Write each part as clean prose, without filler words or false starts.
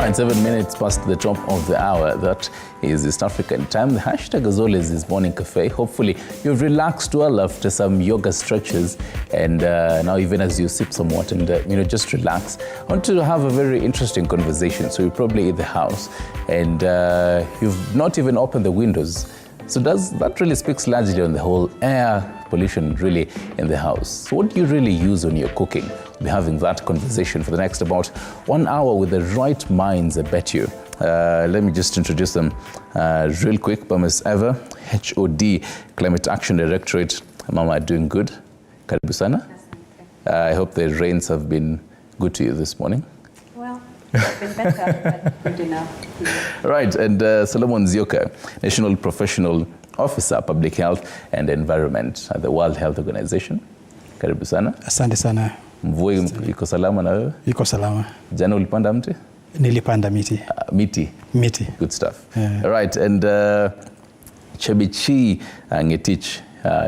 Right, 7 minutes past the top of the hour. That is East African time. The hashtag as always is Morning Cafe. Hopefully you've relaxed well after some yoga stretches, and now even as you sip some water and just relax. I want to have a very interesting conversation. So you're probably in the house and you've not even opened the windows. So that really speaks largely on the whole air pollution really in the house. So what do you really use when you're cooking? We'll be having that conversation for the next about 1 hour with the right minds, I bet you. Let me just introduce them real quick. BAMB as ever, HOD, Climate Action Directorate. Mama, doing good? Karibu sana. I hope the rains have been good to you this morning. Well, it's been better, but good enough. Right, and Solomon Zioka, National Professional Officer, Public Health and Environment at the World Health Organization. Karibu sana. Asante sana. Mvua iko salama na wewe? Iko salama. Jana ulipanda mti? Nilipanda miti. Miti. Good stuff. Yeah. Right, and Chebichi Ngetich,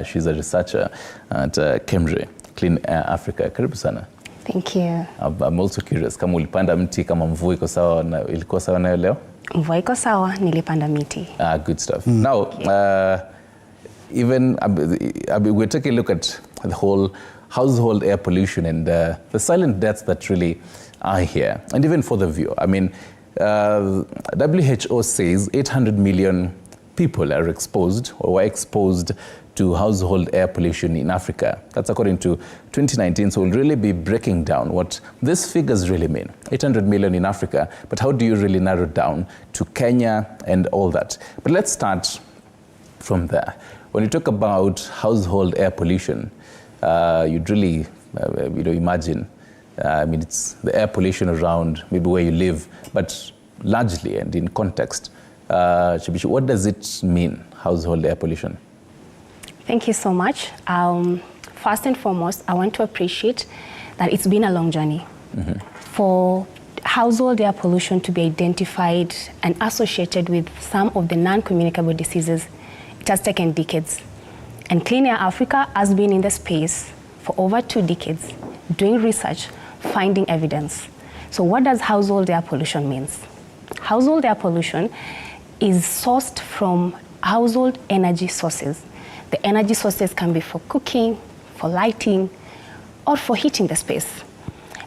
she's a researcher at KEMRE, Clean Air Africa. Karibu sana. Thank you. I'm also curious, kama ulipanda mti, kama mvua iko sawa na ilikuwa sawa nayo leo? Mvua iko sawa, nilipanda miti. Good stuff. Now, even we're taking a look at the whole household air pollution and the silent deaths that really are here. And even for the viewer, I mean, WHO says 800 million people are exposed or were exposed to household air pollution in Africa. That's according to 2019. So we'll really be breaking down what these figures really mean. 800 million in Africa, but how do you really narrow down to Kenya and all that? But let's start from there. When you talk about household air pollution, you'd really imagine, it's the air pollution around maybe where you live, but largely and in context, what does it mean, household air pollution? Thank you so much. First and foremost, I want to appreciate that it's been a long journey. For household air pollution to be identified and associated with some of the non-communicable diseases, it has taken decades. And Clean Air Africa has been in the space for over 2 decades, doing research, finding evidence. So what does household air pollution mean? Household air pollution is sourced from household energy sources. The energy sources can be for cooking, for lighting, or for heating the space.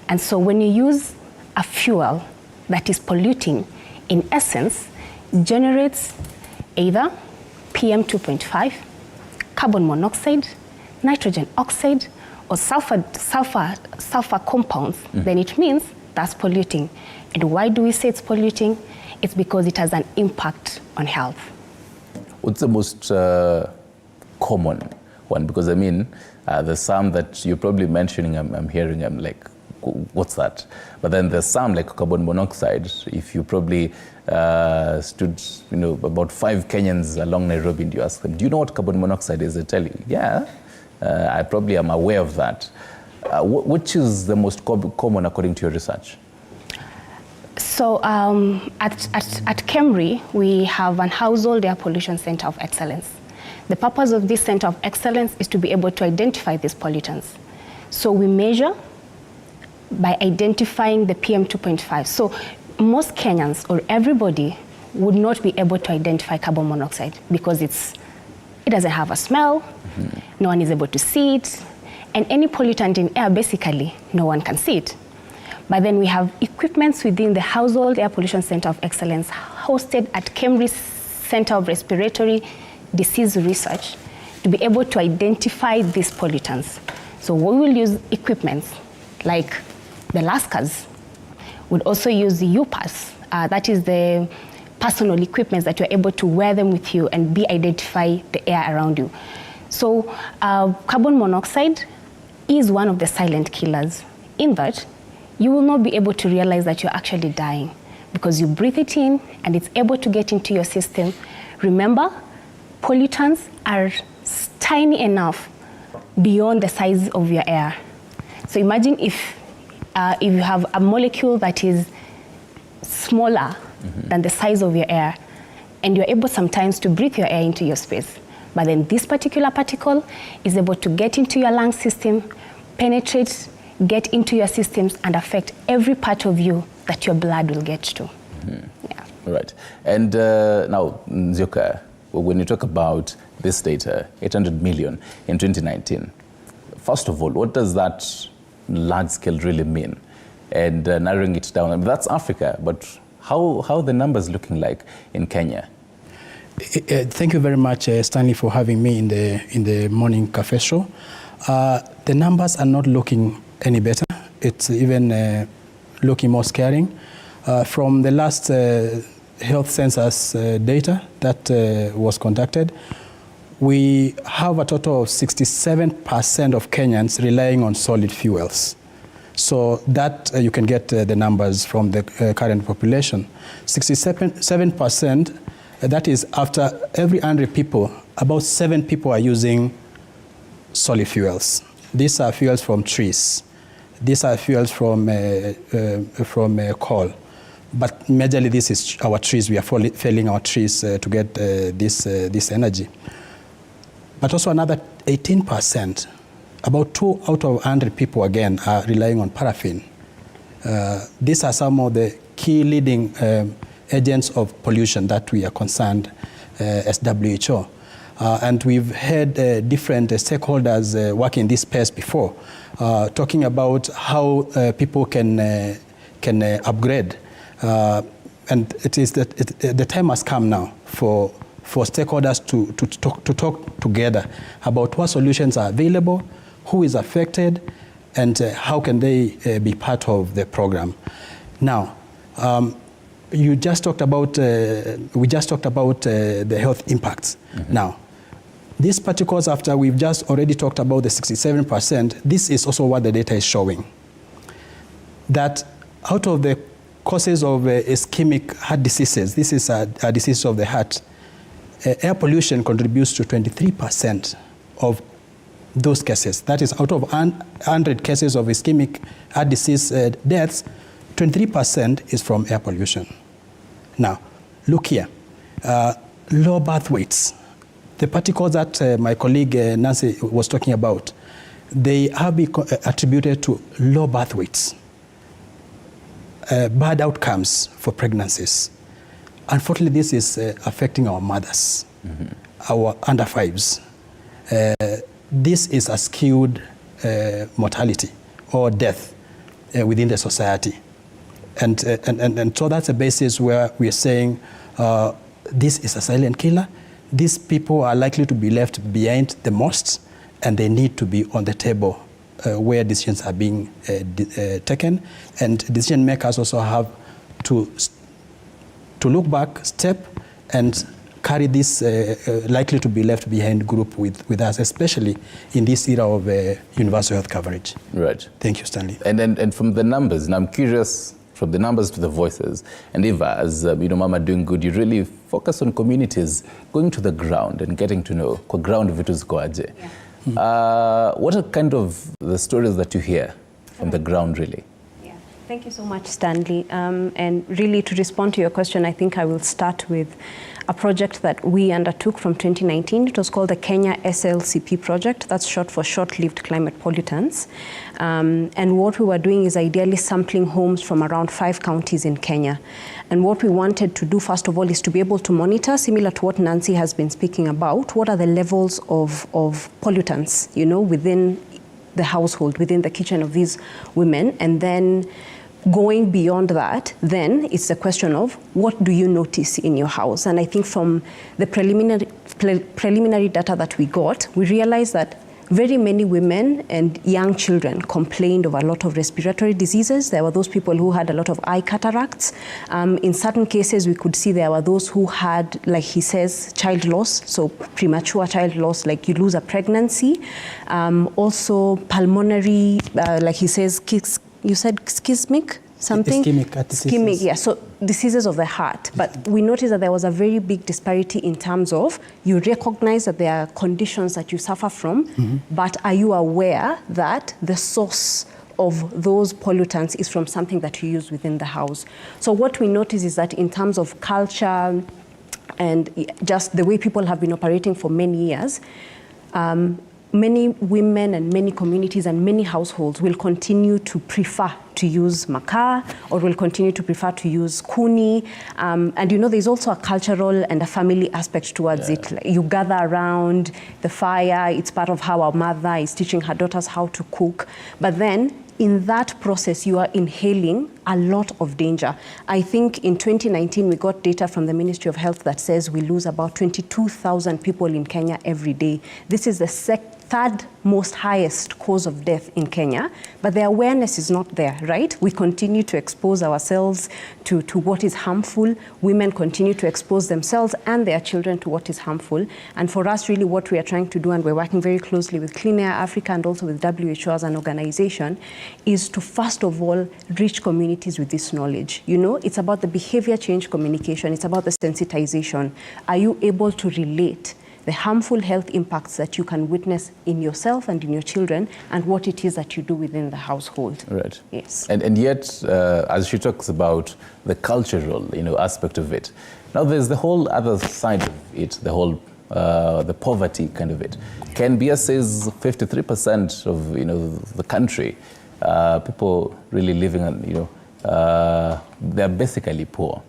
And so when you use a fuel that is polluting, in essence, generates either PM 2.5, carbon monoxide, nitrogen oxide, or sulfur compounds, then it means that's polluting. And why do we say it's polluting? It's because it has an impact on health. What's the most common one? Because there's some that you're probably mentioning, I'm hearing, I'm like, what's that? But then there's some like carbon monoxide. If you probably stood, about 5 Kenyans along Nairobi and you ask them, do you know what carbon monoxide is? They tell you, yeah, I probably am aware of that. Which is the most common according to your research? So at KEMRE, we have an household air pollution center of excellence. The purpose of this center of excellence is to be able to identify these pollutants. So we measure by identifying the PM 2.5. So most Kenyans or everybody would not be able to identify carbon monoxide because it doesn't have a smell, no one is able to see it, and any pollutant in air, basically, no one can see it. But then we have equipments within the Household Air Pollution Center of Excellence hosted at KEMRE's Center of Respiratory Disease Research to be able to identify these pollutants. So we will use equipments like the LASCAs. We'll also use the UPAS, that is the personal equipment that you're able to wear them with you and identify the air around you. So carbon monoxide is one of the silent killers in that you will not be able to realize that you're actually dying because you breathe it in and it's able to get into your system. Remember, pollutants are tiny enough beyond the size of your air. So imagine if you have a molecule that is smaller than the size of your air, and you're able sometimes to breathe your air into your space. But then this particular particle is able to get into your lung system, penetrate, get into your systems, and affect every part of you that your blood will get to. Yeah. Right. And now, Nzioka, when you talk about this data, 800 million in 2019, first of all, what does that large scale really mean? And narrowing it down, I mean, that's Africa, but how are the numbers looking like in Kenya? Thank you very much, Stanley, for having me in the morning cafe show. The numbers are not looking any better. It's even looking more scaring. From the last health census data that was conducted, we have a total of 67% of Kenyans relying on solid fuels. So that you can get the numbers from the current population. 67%, that is after every 100 people, about 7 people are using solid fuels. These are fuels from trees. These are fuels from coal. But majorly this is our trees. We are felling our trees to get this energy. But also another 18%, about 2 out of 100 people again are relying on paraffin. These are some of the key leading agents of pollution that we are concerned as WHO. And we've had different stakeholders working in this space before, talking about how people can upgrade. And it is that the time has come now for stakeholders to talk together about what solutions are available, who is affected, and how can they be part of the program. Now, you just talked about, we just talked about the health impacts. Mm-hmm. Now, these particles, after we've just already talked about the 67%, this is also what the data is showing. That out of the causes of ischemic heart diseases, this is a disease of the heart, air pollution contributes to 23% of those cases. That is, out of 100 cases of ischemic heart disease deaths, 23% is from air pollution. Now, look here, low birth weights. The particles that my colleague Nancy was talking about, they have been attributed to low birth weights, bad outcomes for pregnancies. Unfortunately, this is affecting our mothers, mm-hmm. our under fives. This is a skewed mortality or death within the society. And so that's a basis where we are saying this is a silent killer. These people are likely to be left behind the most, and they need to be on the table where decisions are being taken. And decision makers also have to look back, step, and carry this likely to be left behind group with us, especially in this era of universal health coverage. Right. Thank you, Stanley. And from the numbers, and I'm curious, from the numbers to the voices, and Eva, as Mama Doing Good, you really focus on communities, going to the ground and getting to know kwa ground vitu ziko aje. Yeah. What are kind of the stories that you hear from the ground, really? Thank you so much, Stanley. And really, to respond to your question, I think I will start with a project that we undertook from 2019. It was called the Kenya SLCP project. That's short for short-lived climate pollutants. And what we were doing is ideally sampling homes from around 5 counties in Kenya. And what we wanted to do, first of all, is to be able to monitor, similar to what Nancy has been speaking about, what are the levels of pollutants, within the household, within the kitchen of these women. And then going beyond that, then it's the question of what do you notice in your house? And I think from the preliminary data that we got, we realized that very many women and young children complained of a lot of respiratory diseases. There were those people who had a lot of eye cataracts. In certain cases, we could see there were those who had, like he says, child loss, so premature child loss, like you lose a pregnancy. Also pulmonary, like he says, you said schismic something? Ischemic, yeah, so diseases of the heart. But we noticed that there was a very big disparity in terms of you recognize that there are conditions that you suffer from, mm-hmm. but are you aware that the source of those pollutants is from something that you use within the house? So what we notice is that in terms of culture and just the way people have been operating for many years, many women and many communities and many households will continue to prefer to use makaa or will continue to prefer to use kuni. And you know, there's also a cultural and a family aspect towards it. Like you gather around the fire, it's part of how our mother is teaching her daughters how to cook. But then in that process, you are inhaling a lot of danger. I think in 2019, we got data from the Ministry of Health that says we lose about 22,000 people in Kenya every day. This is the third most highest cause of death in Kenya, but the awareness is not there, right? We continue to expose ourselves to what is harmful. Women continue to expose themselves and their children to what is harmful. And for us, really what we are trying to do, and we're working very closely with Clean Air Africa and also with WHO as an organization, is to first of all reach communities with this knowledge. You know, it's about the behavior change communication. It's about the sensitization. Are you able to relate the harmful health impacts that you can witness in yourself and in your children, and what it is that you do within the household? Right. Yes. And yet, as she talks about the cultural, aspect of it, now there's the whole other side of it, the whole the poverty kind of it. Kenya says 53% of the country, people really living on, they're basically poor.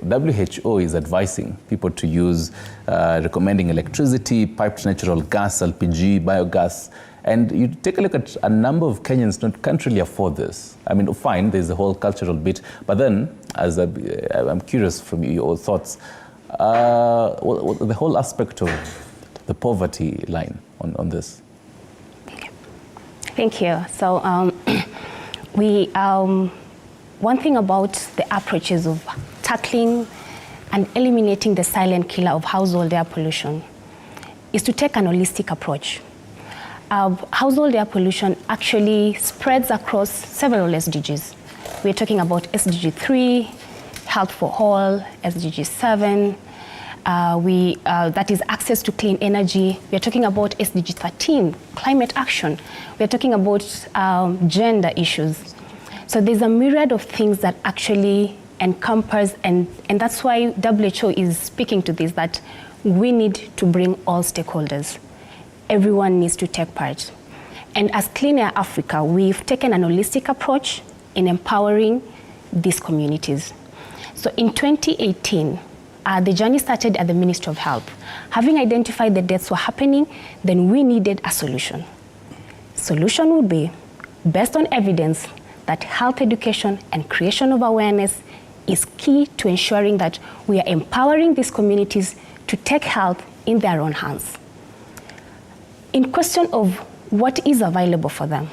WHO is advising people to use, recommending electricity, piped natural gas, LPG, biogas. And you take a look at a number of Kenyans can't really afford this. I mean, fine, there's the whole cultural bit. But then, as I'm curious from your thoughts, the whole aspect of the poverty line on this. Thank you. So one thing about the approaches of tackling and eliminating the silent killer of household air pollution is to take an holistic approach. Household air pollution actually spreads across several SDGs. We're talking about SDG 3, Health for All, SDG 7, that is access to clean energy. We're talking about SDG 13, climate action. We're talking about gender issues. So there's a myriad of things that actually encompass, and that's why WHO is speaking to this, that we need to bring all stakeholders. Everyone needs to take part. And as Clean Air Africa, we've taken an holistic approach in empowering these communities. So in 2018, the journey started at the Ministry of Health. Having identified the deaths were happening, then we needed a solution. Solution would be based on evidence that health education and creation of awareness is key to ensuring that we are empowering these communities to take health in their own hands. In question of what is available for them,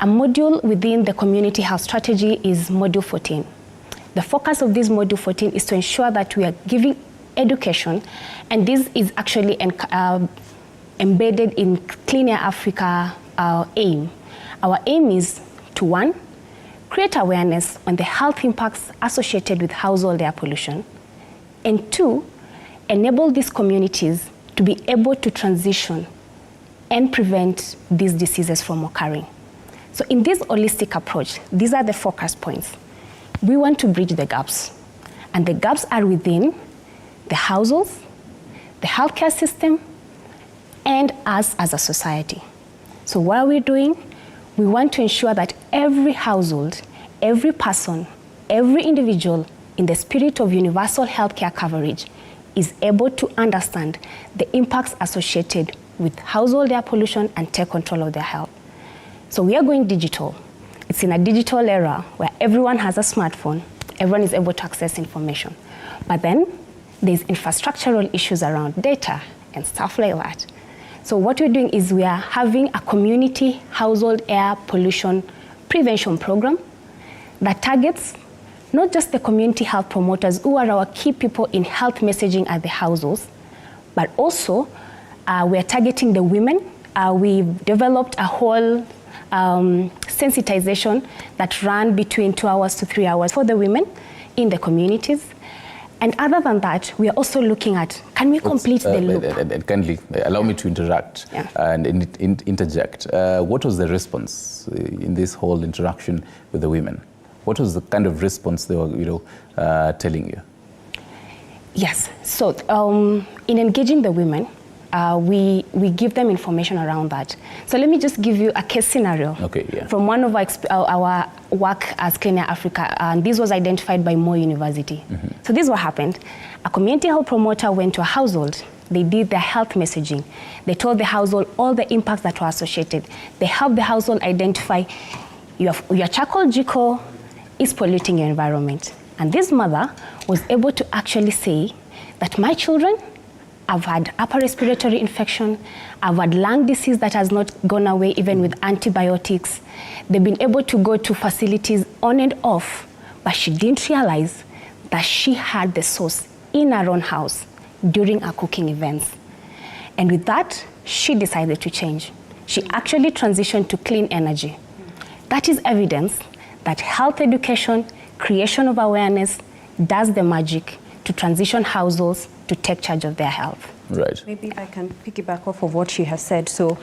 a module within the community health strategy is Module 14. The focus of this Module 14 is to ensure that we are giving education, and this is actually embedded in Clean Air Africa aim. Our aim is to, 1, create awareness on the health impacts associated with household air pollution, and 2, enable these communities to be able to transition and prevent these diseases from occurring. So in this holistic approach, these are the focus points. We want to bridge the gaps, and the gaps are within the households, the healthcare system, and us as a society. So what are we doing? We want to ensure that every household, every person, every individual, in the spirit of universal healthcare coverage, is able to understand the impacts associated with household air pollution and take control of their health. So we are going digital. It's in a digital era where everyone has a smartphone, everyone is able to access information. But then there's infrastructural issues around data and stuff like that. So what we're doing is we are having a community household air pollution prevention program that targets not just the community health promoters who are our key people in health messaging at the households, but also we are targeting the women. We've developed a whole sensitization that ran between 2 hours to 3 hours for the women in the communities. And other than that, we are also looking at, can we complete the loop? And kindly allow me to interact and interject. What was the response in this whole interaction with the women? What was the kind of response they were, telling you? Yes. So in engaging the women, we give them information around that. So let me just give you a case scenario from one of our work as Clean Air Africa, and this was identified by Moi University. So this is what happened. A community health promoter went to a household. They did their health messaging. They told the household all the impacts that were associated. They helped the household identify your charcoal jiko is polluting your environment. And this mother was able to actually say that my children, I've had upper respiratory infection, I've had lung disease that has not gone away even with antibiotics. They've been able to go to facilities on and off, but she didn't realize that she had the source in her own house during her cooking events. And with that, she decided to change. She actually transitioned to clean energy. That is evidence that health education, creation of awareness, does the magic to transition households to take charge of their health. Right. Maybe I can piggyback off of what she has said. So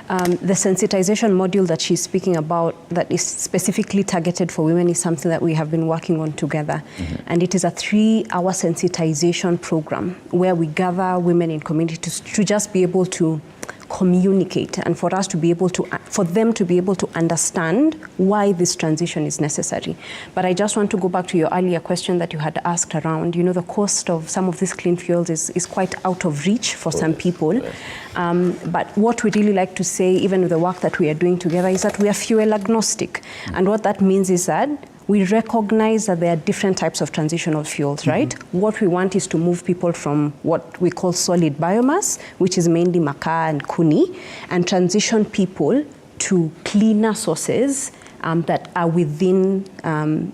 the sensitization module that she's speaking about that is specifically targeted for women is something that we have been working on together. And it is a 3-hour sensitization program where we gather women in communities to just be able to communicate and for us to be able to, for them to be able to understand why this transition is necessary. But I just want to go back to your earlier question that you had asked around, you know, the cost of some of these clean fuels is quite out of reach for some people. But what we really like to say, even with the work that we are doing together, is that we are fuel agnostic. And what that means is that we recognize that there are different types of transitional fuels, right? What we want is to move people from what we call solid biomass, which is mainly makaa and kuni, and transition people to cleaner sources that are within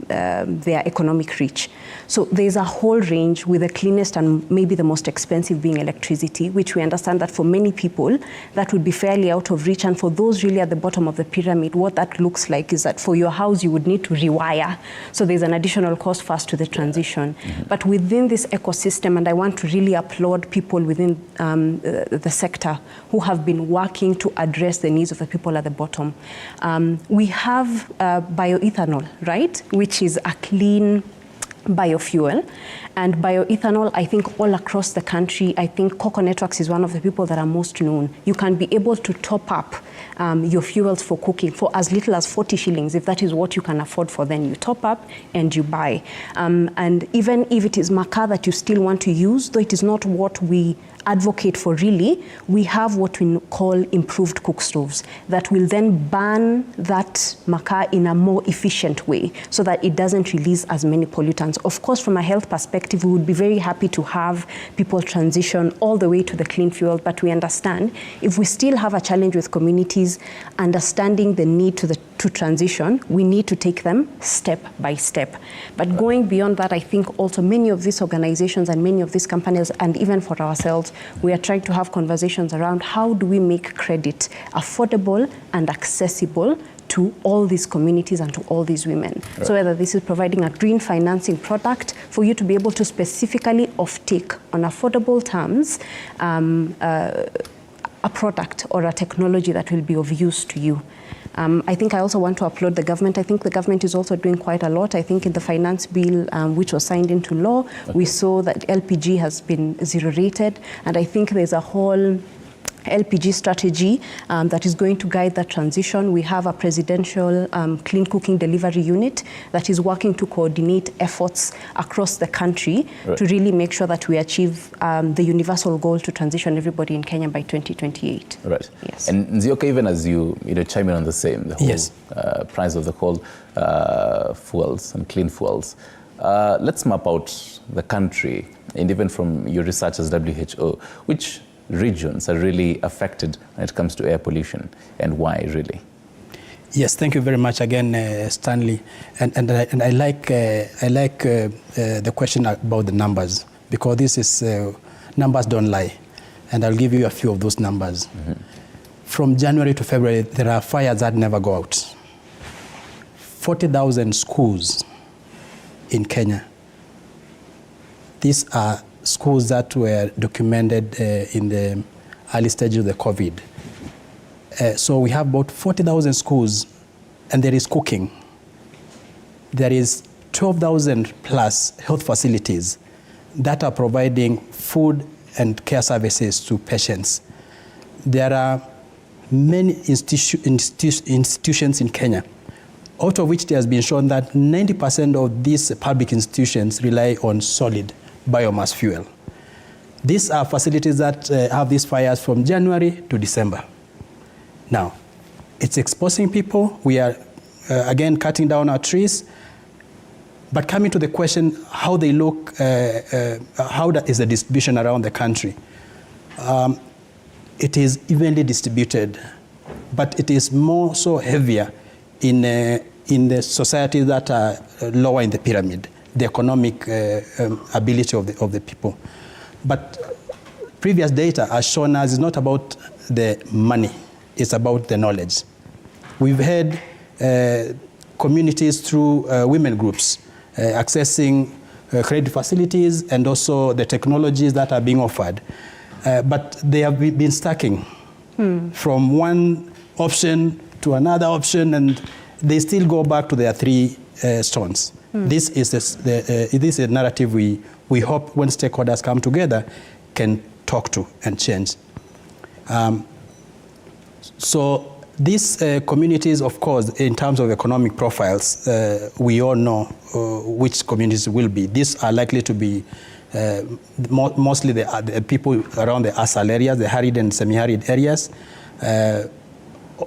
their economic reach. So there's a whole range, with the cleanest and maybe the most expensive being electricity, which we understand that for many people that would be fairly out of reach. And for those really at the bottom of the pyramid, what that looks like is that for your house you would need to rewire. So there's an additional cost first to the transition. But within this ecosystem, and I want to really applaud people within the sector who have been working to address the needs of the people at the bottom. We have bioethanol, right, which is a clean biofuel. And bioethanol, I think all across the country, I think Coco Networks is one of the people that are most known. You can be able to top up your fuels for cooking for as little as 40 shillings. If that is what you can afford for, then you top up and you buy. And even if it is makaa that you still want to use, though it is not what we advocate for really, we have what we call improved cook stoves that will then burn that makaa in a more efficient way so that it doesn't release as many pollutants. Of course, from a health perspective, we would be very happy to have people transition all the way to the clean fuel, but we understand if we still have a challenge with communities understanding the need to transition, we need to take them step by step. But going beyond that, I think also many of these organizations and many of these companies, and even for ourselves, we are trying to have conversations around how do we make credit affordable and accessible to all these communities and to all these women. Right. So whether this is providing a green financing product for you to be able to specifically off-take on affordable terms a product or a technology that will be of use to you. I think I also want to applaud the government. I think the government is also doing quite a lot. I think in the finance bill, which was signed into law, we saw that LPG has been zero rated. And I think there's a whole LPG strategy that is going to guide that transition. We have a presidential clean cooking delivery unit that is working to coordinate efforts across the country to really make sure that we achieve the universal goal to transition everybody in Kenya by 2028. Right. Yes. And Nzioka, even as you chime in on the same, the whole price of the whole fuels and clean fuels, let's map out the country, and even from your research as WHO, which regions are really affected when it comes to air pollution, and why really? Yes, thank you very much again, Stanley. And I like the question about the numbers, because this is numbers don't lie, and I'll give you a few of those numbers. From January to February, there are fires that never go out. 40,000 schools in Kenya. These are schools that were documented in the early stage of the COVID. So we have about 40,000 schools, and there is cooking. There is 12,000 plus health facilities that are providing food and care services to patients. There are many institutions in Kenya, out of which it has been shown that 90% of these public institutions rely on solid biomass fuel. These are facilities that have these fires from January to December. Now, it's exposing people. We are, again, cutting down our trees. But coming to the question, how they look, how that is the distribution around the country. It is evenly distributed, but it is more so heavier in the societies that are lower in the pyramid, the economic ability of the people. But previous data has shown us it's not about the money, it's about the knowledge. We've had communities through women groups accessing credit facilities and also the technologies that are being offered. But they have been stacking from one option to another option, and they still go back to their three stones. This is a narrative we hope when stakeholders come together can talk to and change. So these communities, of course, in terms of economic profiles, we all know which communities will be. These are likely to be mostly the people around the ASAL areas, the arid and semi-arid areas.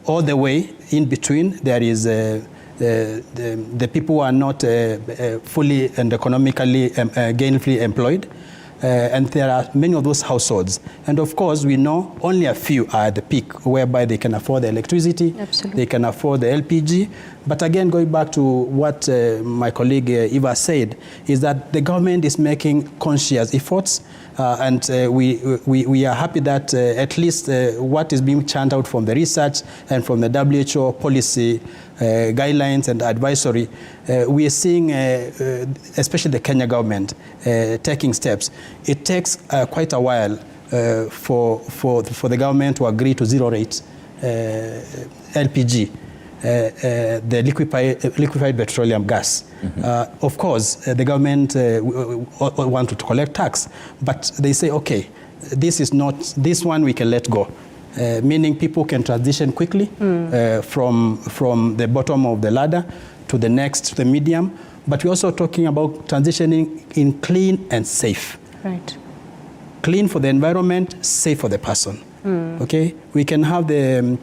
All the way in between, there is the people who are not fully and economically gainfully employed. And there are many of those households. And of course, we know only a few are at the peak, whereby they can afford the electricity, Absolutely. They can afford the LPG. But again, going back to what my colleague Eva said, is that the government is making conscious efforts. And we are happy that at least what is being churned out from the research and from the WHO policy guidelines and advisory, we are seeing, especially the Kenya government, taking steps. It takes quite a while for the government to agree to zero rate LPG, the liquefied petroleum gas. Of course, the government want to collect tax, but they say, okay, this is not, this one we can let go. Meaning people can transition quickly from the bottom of the ladder to the next, to the medium. But we're also talking about transitioning in clean and safe. Right. Clean for the environment, safe for the person. Okay, we can have the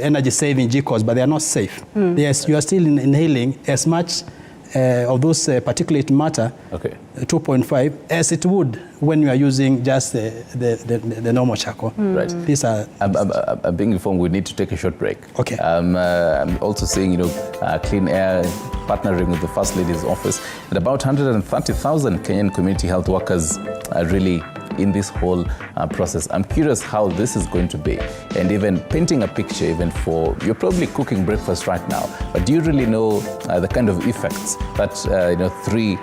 energy saving GCOs, but they are not safe. Yes, you are still inhaling as much of those particulate matter, 2.5, as it would when you are using just the normal charcoal. Right. These are. I'm being informed we need to take a short break. Okay. I'm also seeing, Clean Air partnering with the First Lady's office, and about 130,000 Kenyan community health workers are really in this whole process. I'm curious how this is going to be, and even painting a picture even for, you're probably cooking breakfast right now, but do you really know the kind of effects that, three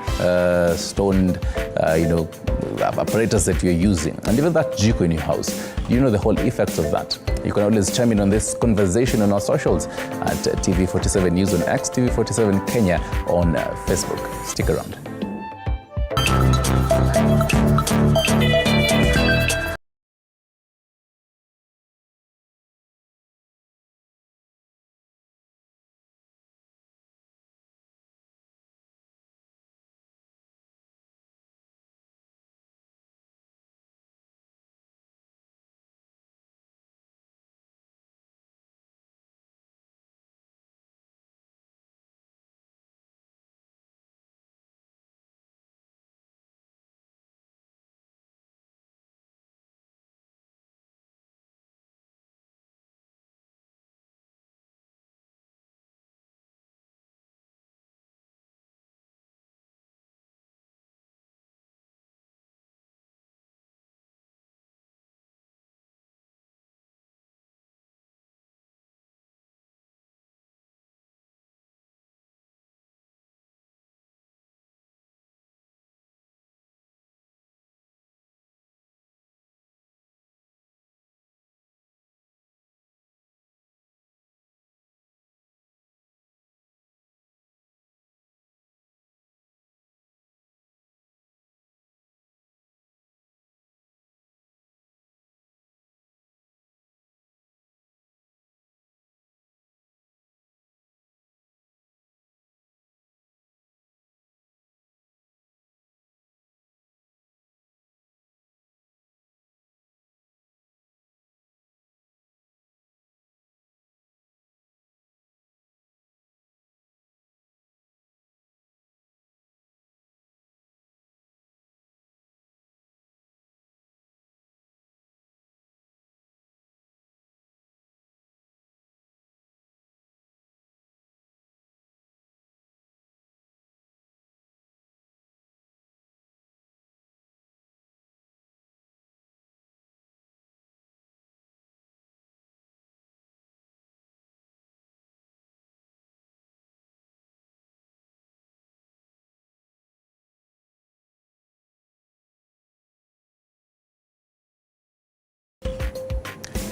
stoned, apparatus that you're using, and even that jiko in your house, do you know the whole effects of that? You can always chime in on this conversation on our socials at TV47 News on X, TV47 Kenya on Facebook. Stick around.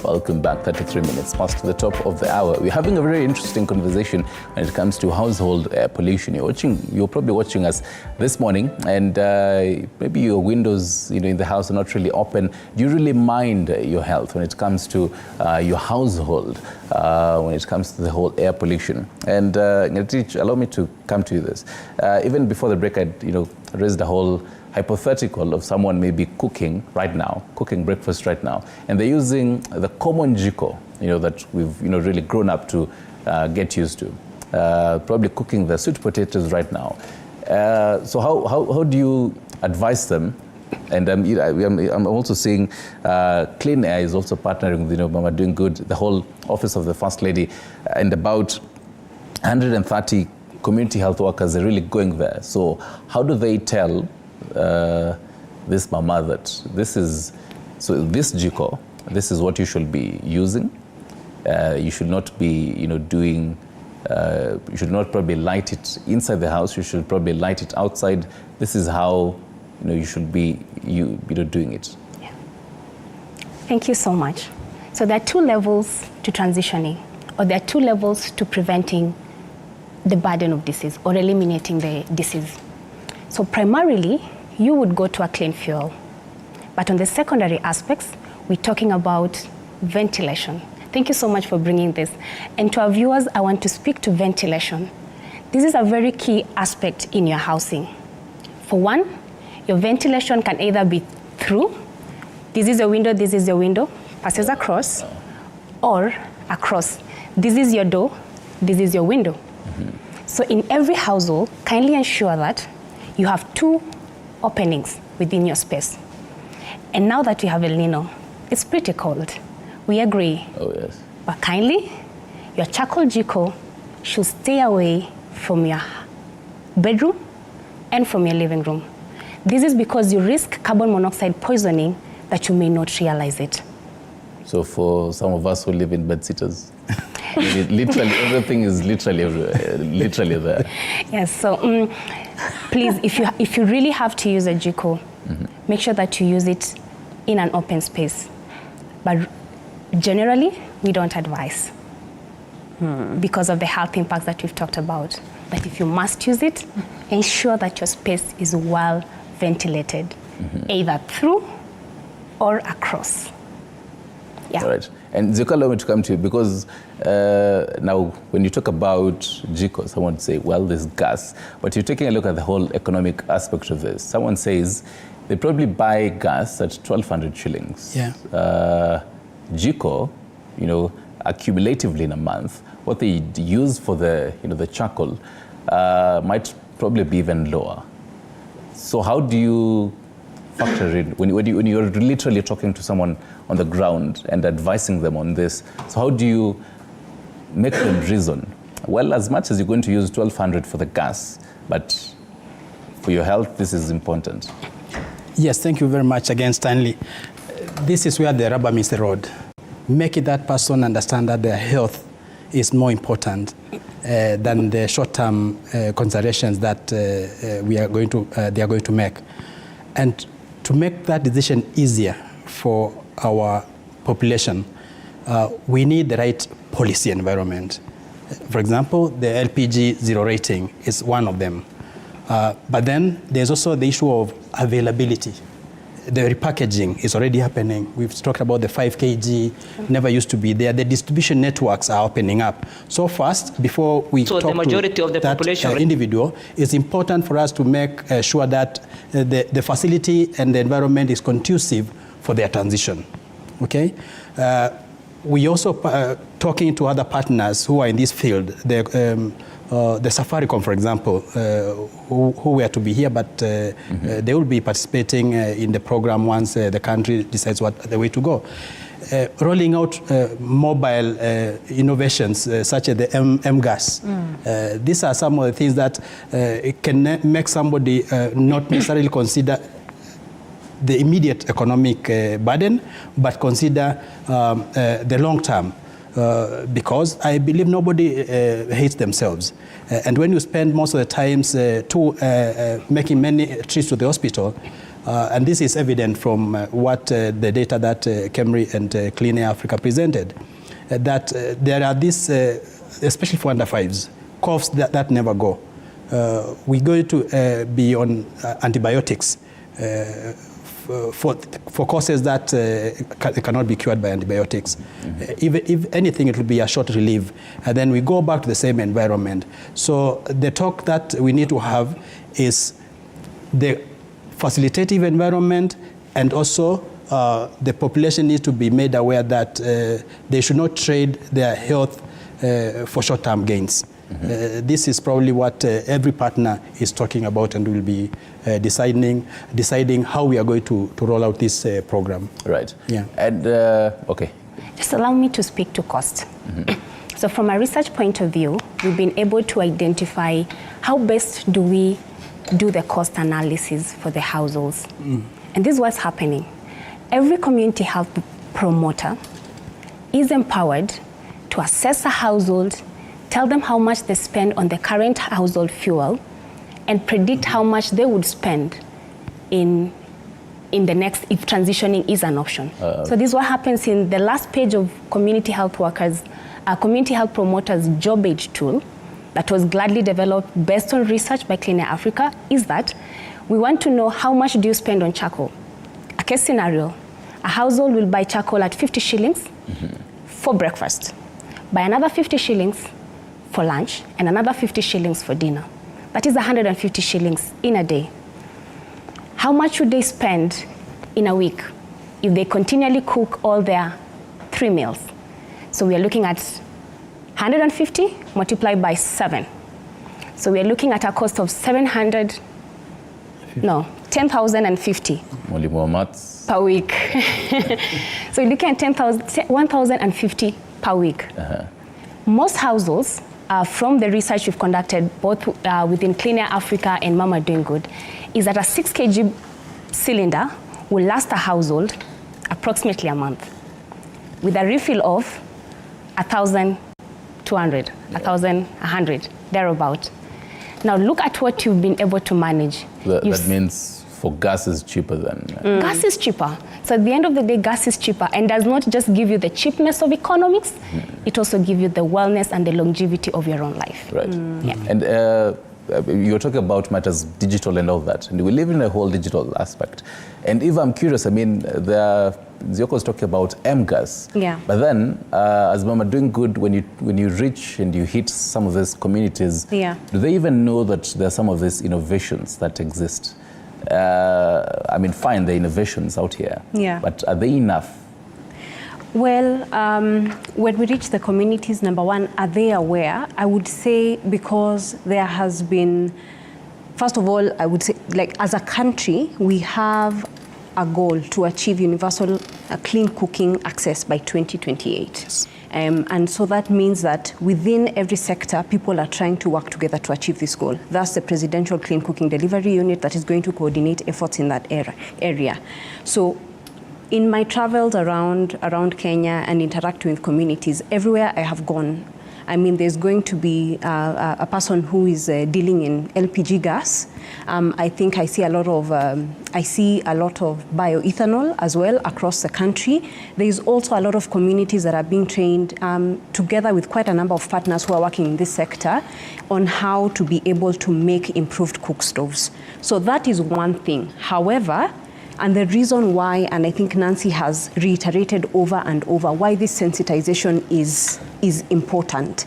Welcome back. 33 minutes past the top of the hour. We're having a very interesting conversation when it comes to household air pollution. You're probably watching us this morning, and maybe your windows, in the house are not really open. Do you really mind your health when it comes to your household, when it comes to the whole air pollution? And allow me to come to this. Even before the break, I'd raised the whole hypothetical of someone maybe cooking breakfast right now, and they're using the common jiko, that we've really grown up to get used to, probably cooking the sweet potatoes right now. So how do you advise them? And I'm also seeing Clean Air is also partnering with Mama Doing Good, the whole office of the First Lady, and about 130 community health workers are really going there. So how do they tell this mama that this jiko, this is what you should be using? You should not be doing, you should not probably light it inside the house, you should probably light it outside. This is how you should be doing it. Yeah. Thank you so much. So there are two levels to transitioning, or there are two levels to preventing the burden of disease or eliminating the disease. So primarily, you would go to a clean fuel. But on the secondary aspects, we're talking about ventilation. Thank you so much for bringing this. And to our viewers, I want to speak to ventilation. This is a very key aspect in your housing. For one, your ventilation can either be through, this is your window, passes across, or across. This is your door, this is your window. Mm-hmm. So in every household, kindly ensure that you have two openings within your space. And now that we have El Nino, it's pretty cold. We agree. Oh, yes. But kindly, your charcoal jiko should stay away from your bedroom and from your living room. This is because you risk carbon monoxide poisoning that you may not realize it. So for some of us who live in bedsitters, literally everything is literally there. Yes, so please, if you really have to use a jiko, make sure that you use it in an open space. But generally, we don't advise because of the health impacts that we've talked about. But if you must use it, ensure that your space is well ventilated, either through or across. Yeah. All right. And Zeko, allow me to come to you, because now when you talk about jiko, someone would say, well, there's gas. But you're taking a look at the whole economic aspect of this. Someone says they probably buy gas at 1,200 shillings. Yeah. Jiko, accumulatively in a month, what they use for the charcoal might probably be even lower. So how do you factor in when you're literally talking to someone on the ground and advising them on this? So how do you make them reason? Well, as much as you're going to use 1,200 for the gas, but for your health, this is important. Yes, thank you very much again, Stanley. This is where the rubber meets the road. Make it that person understand that their health is more important than the short-term considerations that they are going to make. And to make that decision easier for our population, we need the right policy environment. For example, the LPG zero rating is one of them. But then there's also the issue of availability. The repackaging is already happening. We've talked about the 5 kg, never used to be there. The distribution networks are opening up so fast. Before we talk the majority to of the that population individual, it's important for us to make sure that the facility and the environment is conducive for their transition. Okay? We also talking to other partners who are in this field. The Safaricom, for example, who were to be here, but they will be participating in the program once the country decides what the way to go. Rolling out mobile innovations such as the M-gas. These are some of the things that can make somebody not necessarily consider the immediate economic burden, but consider the long term. Because I believe nobody hates themselves. And when you spend most of the times making many trips to the hospital, And this is evident from what the data that KEMRI and Clean Air Africa presented, that there are these, especially for under 5s, coughs that never go. We're going to be on antibiotics for causes that cannot be cured by antibiotics. If anything, it will be a short relief, and then we go back to the same environment. So the talk that we need to have is the facilitative environment, and also the population needs to be made aware that they should not trade their health for short-term gains. This is probably what every partner is talking about, and will be deciding how we are going to roll out this program. Right. Yeah. And okay. Just allow me to speak to cost. So from a research point of view, we've been able to identify how best do we do the cost analysis for the households. And this is what's happening. Every community health promoter is empowered to assess a household, tell them how much they spend on the current household fuel, and predict how much they would spend in the next, if transitioning is an option. So this is what happens in the last page of community health workers, community health promoters job aid tool that was gladly developed based on research by Clean Air Africa, is that we want to know how much do you spend on charcoal. A case scenario, a household will buy charcoal at 50 shillings for breakfast, buy another 50 shillings for lunch, and another 50 shillings for dinner. That is 150 shillings in a day. How much should they spend in a week if they continually cook all their 3 meals? So we are looking at 150 multiplied by 7. So we are looking at a cost of 10,050 per week. So we're looking at 1,050 per week. Most households, from the research we've conducted both within Clean Air Africa and Mama Doing Good, is that a 6 kg cylinder will last a household approximately a month, with a refill of 1,200, 1,100, thereabout. Now look at what you've been able to manage. That means for gas is cheaper than... Gas is cheaper. So at the end of the day, gas is cheaper, and does not just give you the cheapness of economics, it also gives you the wellness and the longevity of your own life. Right. Yeah. And you're talking about matters digital and all that, and we live in a whole digital aspect. And if I'm curious, I mean, Zioko was talking about M-gas. Yeah. But then, as Mama Doing Good, when you reach and you hit some of these communities, Yeah. do they even know that there are some of these innovations that exist? I mean, fine, the innovations out here, Yeah. but are they enough? Well, when we reach the communities, number one, are they aware? I would say because there has been, first of all, I would say, like, as a country, we have a goal to achieve universal clean cooking access by 2028. Yes. And so that means that within every sector, people are trying to work together to achieve this goal. That's the Presidential Clean Cooking Delivery Unit that is going to coordinate efforts in that area. So in my travels around Kenya and interacting with communities, everywhere I have gone, I mean, there's going to be a person who is dealing in LPG gas. I think I see a lot of bioethanol as well across the country. There is also a lot of communities that are being trained together with quite a number of partners who are working in this sector on how to be able to make improved cook stoves. So that is one thing. However, and the reason why, and I think Nancy has reiterated over and over, why this sensitization is important.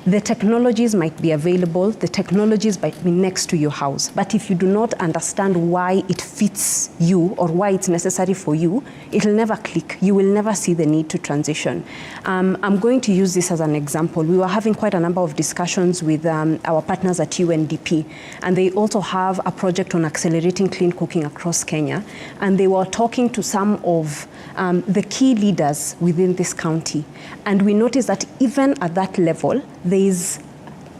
The technologies might be available, the technologies might be next to your house, but if you do not understand why it fits you or why it's necessary for you, it'll never click. You will never see the need to transition. I'm going to use this as an example. We were having quite a number of discussions with our partners at UNDP, and they also have a project on accelerating clean cooking across Kenya, and they were talking to some of the key leaders within this county, and we noticed that even at that level, there is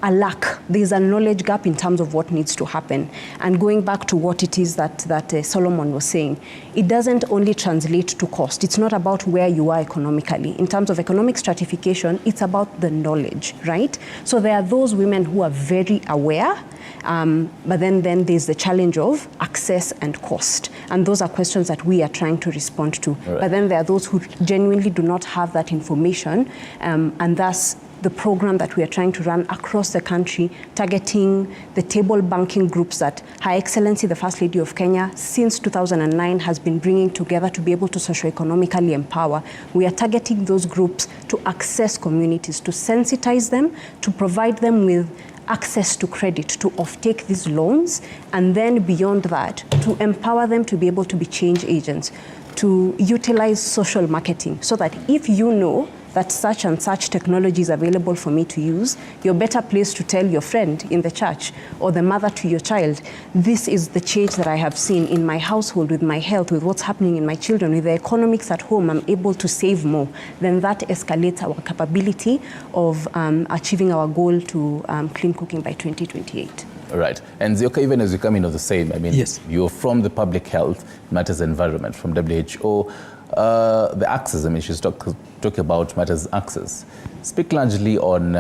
a lack, there is a knowledge gap in terms of what needs to happen. And going back to what it is that Solomon was saying, it doesn't only translate to cost. It's not about where you are economically. In terms of economic stratification, it's about the knowledge, right? So there are those women who are very aware, But then there's the challenge of access and cost. And those are questions that we are trying to respond to. Right. But then there are those who genuinely do not have that information, and thus the program that we are trying to run across the country, targeting the table banking groups that Her Excellency, the First Lady of Kenya, since 2009 has been bringing together to be able to socioeconomically empower. We are targeting those groups to access communities, to sensitize them, to provide them with access to credit, to offtake these loans, and then beyond that, to empower them to be able to be change agents, to utilize social marketing, so that if you know that such and such technology is available for me to use, you're better placed to tell your friend in the church or the mother to your child, this is the change that I have seen in my household, with my health, with what's happening in my children, with the economics at home, I'm able to save more. Then that escalates our capability of achieving our goal to clean cooking by 2028. Right. And Zioka, even as you come in of the same, I mean, yes, you're from the public health matters environment, from WHO. The access, I mean, she's talking about matters access. Speak largely on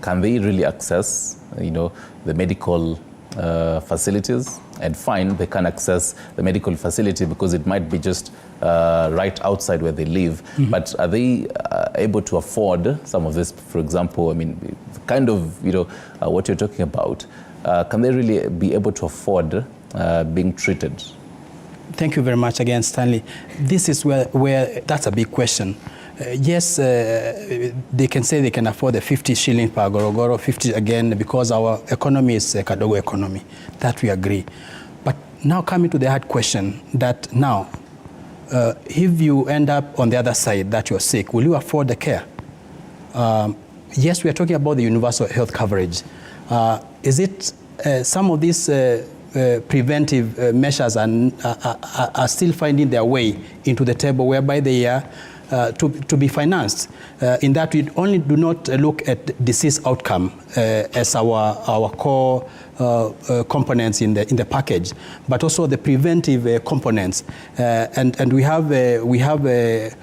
can they really access, the medical facilities? And fine, they can access the medical facility because it might be just right outside where they live. Mm-hmm. But are they able to afford some of this? For example, I mean, kind of, what you're talking about. Can they really be able to afford being treated? Thank you very much again, Stanley. This is where that's a big question. Yes, they can say they can afford the 50 shillings per gorogoro, 50 again, because our economy is a kadogo economy. That we agree. But now coming to the hard question, that now, if you end up on the other side, that you're sick, will you afford the care? Yes, we are talking about the universal health coverage. Is it some of these preventive measures are still finding their way into the table, whereby they are to be financed? In that we only do not look at disease outcome as our core components in the package, but also the preventive components. And we have this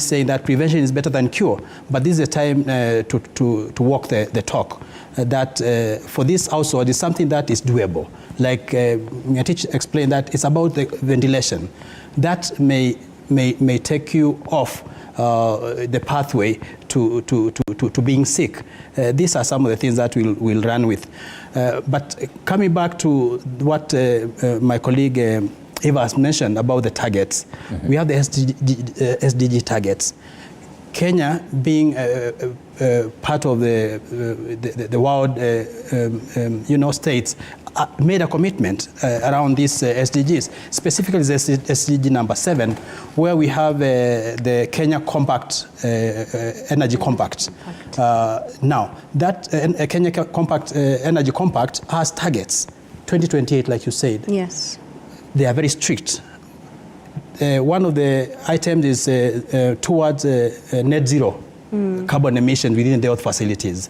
saying that prevention is better than cure. But this is a time to walk the talk. That for this household is something that is doable. Like Ngatich explained, that it's about the ventilation. That may take you off the pathway to being sick. These are some of the things that we'll run with. But coming back to what my colleague Eva has mentioned about the targets, mm-hmm. We have the SDG targets. Kenya, being part of the world, states, made a commitment around these SDGs, specifically the SDG number 7, where we have the Kenya Compact, Energy Compact. Now, that Kenya Compact, Energy Compact has targets, 2028, like you said. Yes. They are very strict. One of the items is towards net zero carbon emissions within the health facilities.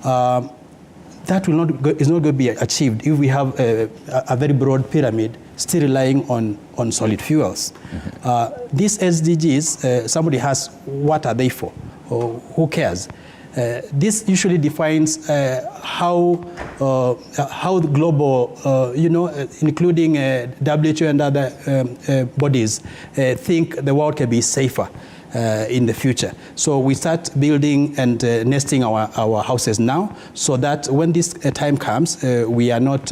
That is not going to be achieved if we have a very broad pyramid still relying on solid fuels. Mm-hmm. These SDGs, somebody has, what are they for? Or who cares? This usually defines how the global, including WHO and other bodies, think the world can be safer in the future. So we start building and nesting our houses now, so that when this time comes, we are not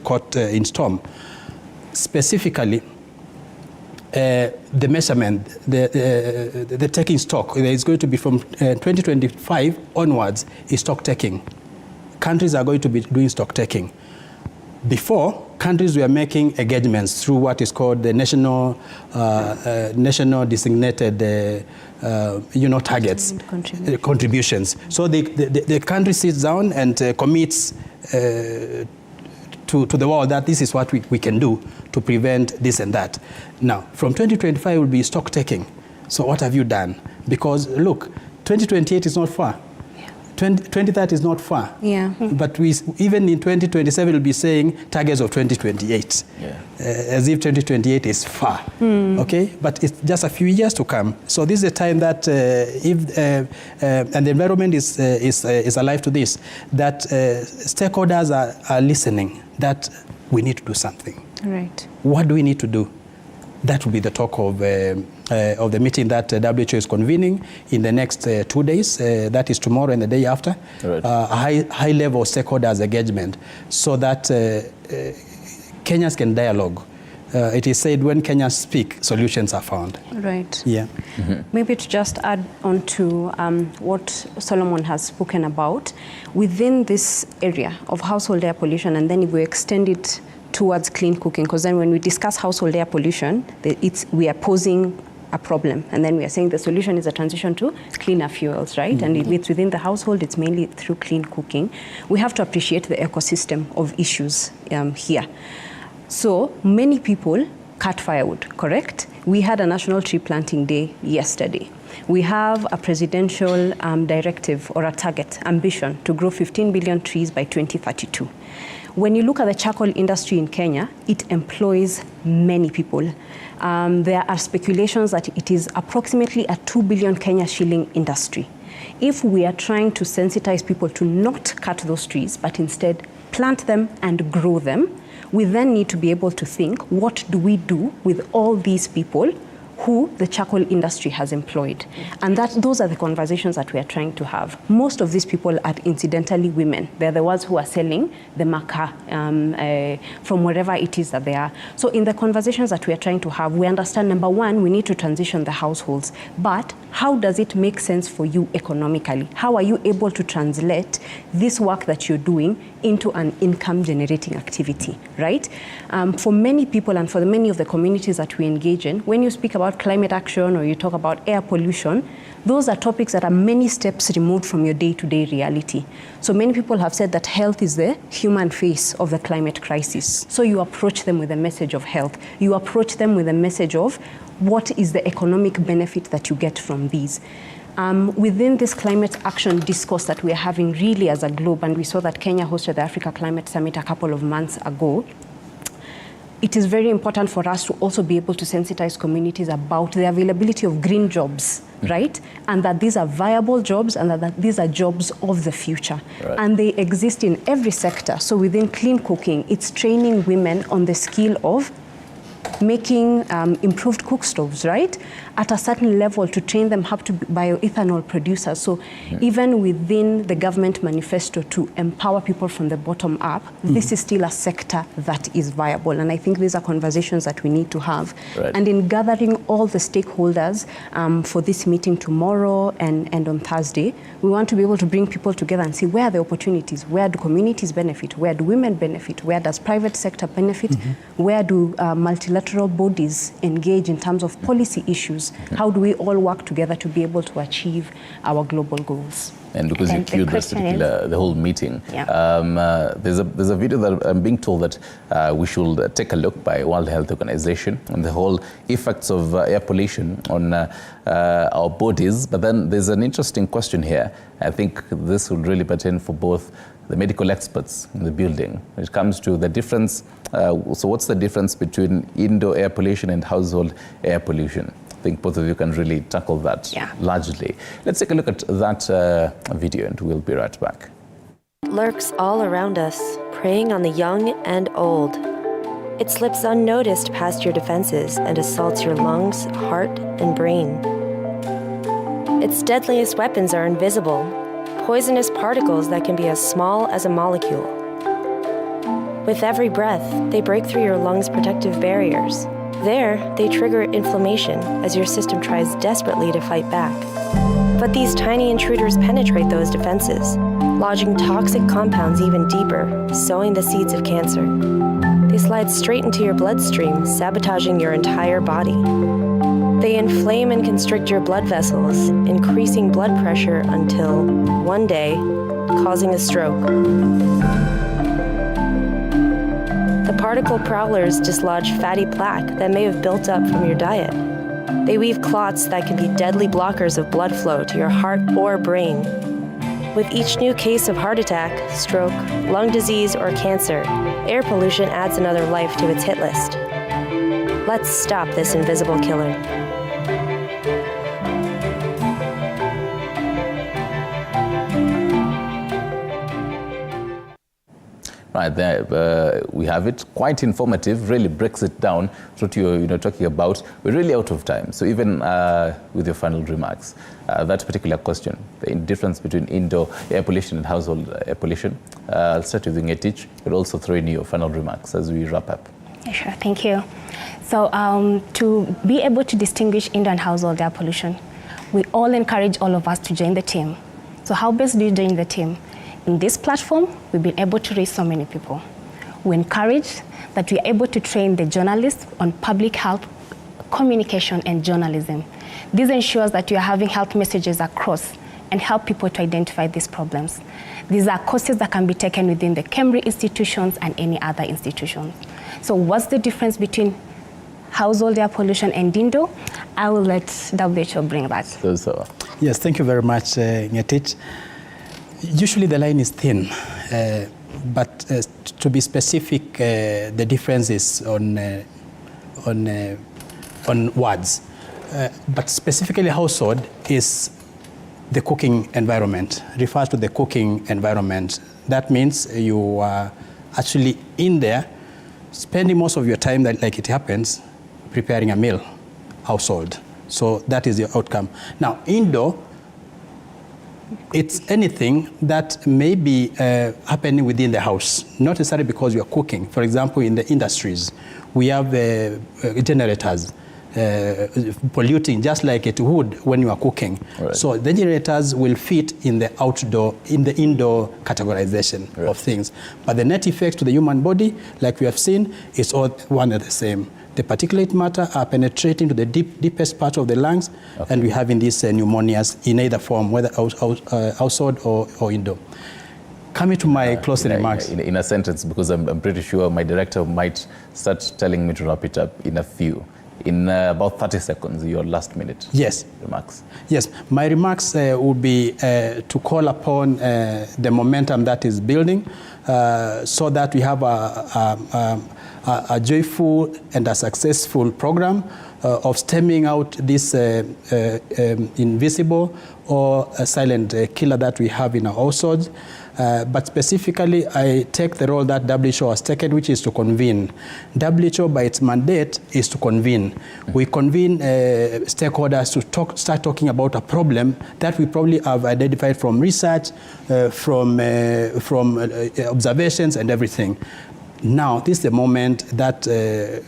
caught in storm. Specifically, the measurement, the taking stock, is going to be from 2025 onwards, is stock taking. Countries are going to be doing stock taking. Before, countries were making engagements through what is called the national designated targets, contributions. So the country sits down and commits to the world that this is what we can do to prevent this and that. Now, from 2025 will be stock taking. So what have you done? Because look, 2028 is not far. 2028 2030 is not far. Yeah. But even in 2027, we'll be saying targets of 2028, as if 2028 is far. Okay, but it's just a few years to come. So this is a time that and the environment is alive to this, that stakeholders are listening, that we need to do something. Right. What do we need to do? That will be the talk of the meeting that WHO is convening in the next 2 days. That is tomorrow and the day after. Right. High level stakeholders engagement, so that Kenyans can dialogue. It is said when Kenyans speak, solutions are found. Right. Yeah. Maybe to just add on to what Solomon has spoken about, within this area of household air pollution, and then if we extend it towards clean cooking, because then when we discuss household air pollution, we are posing a problem, and then we are saying the solution is a transition to cleaner fuels, right? And if it's within the household, it's mainly through clean cooking. We have to appreciate the ecosystem of issues here. So many people cut firewood, correct? We had a National Tree Planting Day yesterday. We have a presidential directive or a target, ambition, to grow 15 billion trees by 2032. When you look at the charcoal industry in Kenya, it employs many people. There are speculations that it is approximately a 2 billion Kenya shilling industry. If we are trying to sensitize people to not cut those trees, but instead plant them and grow them, we then need to be able to think, what do we do with all these people who the charcoal industry has employed? And those are the conversations that we are trying to have. Most of these people are incidentally women. They're the ones who are selling the maca from wherever it is that they are. So in the conversations that we are trying to have, we understand, number one, we need to transition the households. But how does it make sense for you economically? How are you able to translate this work that you're doing into an income-generating activity, right? For many people and for many of the communities that we engage in, when you speak about climate action or you talk about air pollution, those are topics that are many steps removed from your day-to-day reality. So many people have said that health is the human face of the climate crisis. So you approach them with a message of health. You approach them with a message of what is the economic benefit that you get from these. Within this climate action discourse that we are having really as a globe, and we saw that Kenya hosted the Africa Climate Summit a couple of months ago, it is very important for us to also be able to sensitize communities about the availability of green jobs, right? And that these are viable jobs and that these are jobs of the future. Right. And they exist in every sector. So within clean cooking, it's training women on the skill of making improved cook stoves, right? At a certain level, to train them how to be bioethanol producers. So even within the government manifesto to empower people from the bottom up, this is still a sector that is viable. And I think these are conversations that we need to have. Right. And in gathering all the stakeholders for this meeting tomorrow and on Thursday, we want to be able to bring people together and see where are the opportunities, where do communities benefit, where do women benefit, where does private sector benefit, where do multilateral bodies engage in terms of policy issues. How do we all work together to be able to achieve our global goals? And because you queued the whole meeting, there's a video that I'm being told that we should take a look by World Health Organization on the whole effects of air pollution on our bodies. But then there's an interesting question here. I think this would really pertain for both the medical experts in the building. When it comes to the difference, so what's the difference between indoor air pollution and household air pollution? I think both of you can really tackle that largely. Let's take a look at that video and we'll be right back. Lurks all around us, preying on the young and old. It slips unnoticed past your defenses and assaults your lungs, heart, and brain. Its deadliest weapons are invisible, poisonous particles that can be as small as a molecule. With every breath, they break through your lungs' protective barriers. There, they trigger inflammation as your system tries desperately to fight back. But these tiny intruders penetrate those defenses, lodging toxic compounds even deeper, sowing the seeds of cancer. They slide straight into your bloodstream, sabotaging your entire body. They inflame and constrict your blood vessels, increasing blood pressure until, one day, causing a stroke. The particle prowlers dislodge fatty plaque that may have built up from your diet. They weave clots that can be deadly blockers of blood flow to your heart or brain. With each new case of heart attack, stroke, lung disease, or cancer, air pollution adds another life to its hit list. Let's stop this invisible killer. Right there, we have it. Quite informative, really breaks it down. What you're talking about. We're really out of time. So even with your final remarks, that particular question, the difference between indoor air pollution and household air pollution. I'll start with Ngetich, but also throw in your final remarks as we wrap up. Yeah, sure, thank you. So to be able to distinguish indoor and household air pollution, we all encourage all of us to join the team. So how best do you join the team? In this platform, we've been able to reach so many people. We encourage that we are able to train the journalists on public health, communication, and journalism. This ensures that you are having health messages across and help people to identify these problems. These are courses that can be taken within the KEMRI institutions and any other institutions. So what's the difference between household air pollution and indoor? I will let WHO bring that. Yes, thank you very much, Ngetich. Usually the line is thin, but to be specific, the difference is on words. But specifically household is the cooking environment, refers to the cooking environment. That means you are actually in there, spending most of your time, like it happens, preparing a meal, household. So that is your outcome. Now, indoor, it's anything that may be happening within the house, not necessarily because you are cooking. For example, in the industries, we have generators polluting just like it would when you are cooking. Right. So the generators will fit in the indoor categorization of things. But the net effect to the human body, like we have seen, is all one and the same. The particulate matter are penetrating to the deepest part of the lungs, and we're having these pneumonias in either form, whether household or indoor. Coming to my closing remarks. In a sentence, because I'm pretty sure my director might start telling me to wrap it up in a few. In about 30 seconds, your last minute remarks. Yes, my remarks would be to call upon the momentum that is building so that we have a joyful and a successful program of stemming out this invisible or silent killer that we have in our households. But specifically, I take the role that WHO has taken, which is to convene. WHO, by its mandate, is to convene. We convene stakeholders to start talking about a problem that we probably have identified from research, from observations and everything. Now, this is the moment that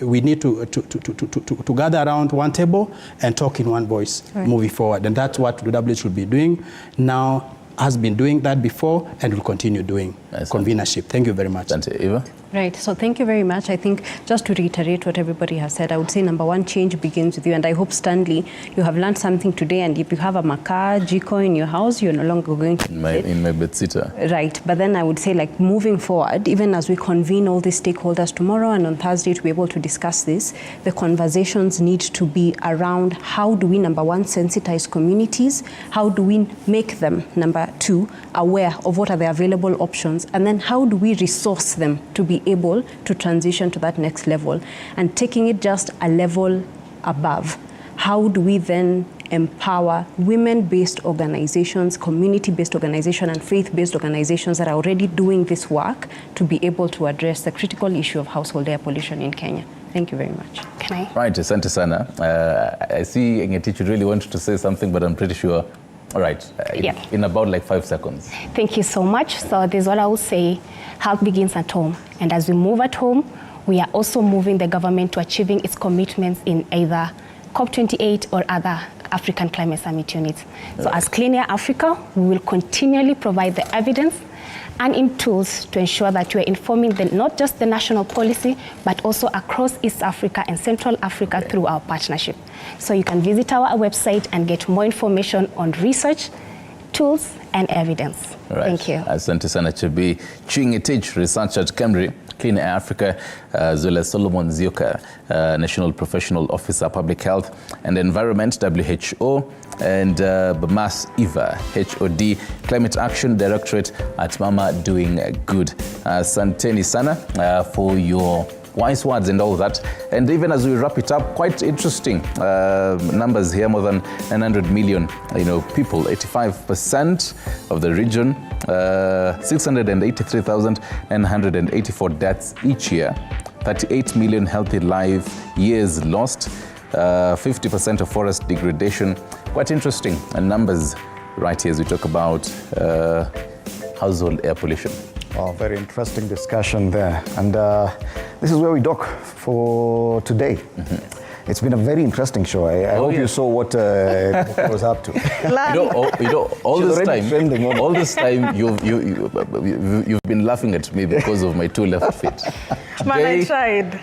we need to gather around one table and talk in one voice moving forward. And that's what WHO should be doing now, has been doing that before, and will continue doing convenership. Thank you very much. Thank you, Eva. Right, so thank you very much. I think just to reiterate what everybody has said, I would say number one, change begins with you. And I hope, Stanley, you have learned something today. And if you have a makaa, jiko in your house, you're no longer going to in my bedsitter. Right, but then I would say, like, moving forward, even as we convene all these stakeholders tomorrow and on Thursday to be able to discuss this, the conversations need to be around how do we, number one, sensitize communities? How do we make them, number two, aware of what are the available options? And then how do we resource them to be able to transition to that next level? And taking it just a level above, how do we then empower women-based organizations, community-based organizations, and faith-based organizations that are already doing this work to be able to address the critical issue of household air pollution in Kenya? Thank you very much. Can I? Right, asante sana. I see Ngetich really wanted to say something, but I'm pretty sure. All right, in about like 5 seconds. Thank you so much. So this is what I will say. Health begins at home. And as we move at home, we are also moving the government to achieving its commitments in either COP28 or other African Climate Summit units. So as Clean Air Africa, we will continually provide the evidence and in tools to ensure that we are informing not just the national policy, but also across East Africa and Central Africa through our partnership. So you can visit our website and get more information on research tools, and evidence. Right. Thank you. Asante sana Chebi Chingetich, researcher at Camry, Clean Air Africa, as well as Solomon Zioka, National Professional Officer, Public Health and Environment, WHO, and Bamas Eva, HOD, Climate Action Directorate at Mama Doing Good. Santeni sana for your wise words and all that. And even as we wrap it up, quite interesting numbers here, more than 900 million people, 85% of the region, 683,984 deaths each year, 38 million healthy life years lost, 50% of forest degradation. Quite interesting numbers right here as we talk about household air pollution. Oh, very interesting discussion there. And this is where we dock for today. It's been a very interesting show. I hope you saw what was up to. All this time you've been laughing at me because of my two left feet. Man, I tried.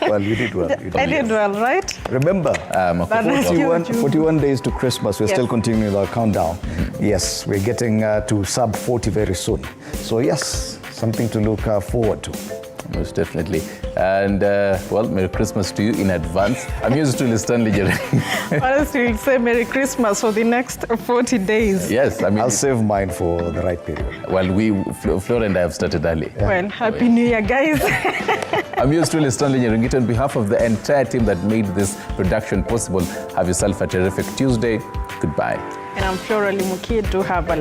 Well, you did well. I did well, right? Remember, 41 days to Christmas. We're still continuing with our countdown. Yes, we're getting to sub 40 very soon. So yes, something to look forward to. Most definitely. And well, Merry Christmas to you in advance. I'm used to Stanley Jerry. Honestly, we'll say Merry Christmas for the next 40 days. Yes, I mean, I'll save mine for the right period. Well, Flora and I have started early. Yeah. Well, Happy New Year, guys. I'm yours truly, Stanley Nyerungita. On behalf of the entire team that made this production possible, have yourself a terrific Tuesday. Goodbye. And I'm Flora Limuki. Do have a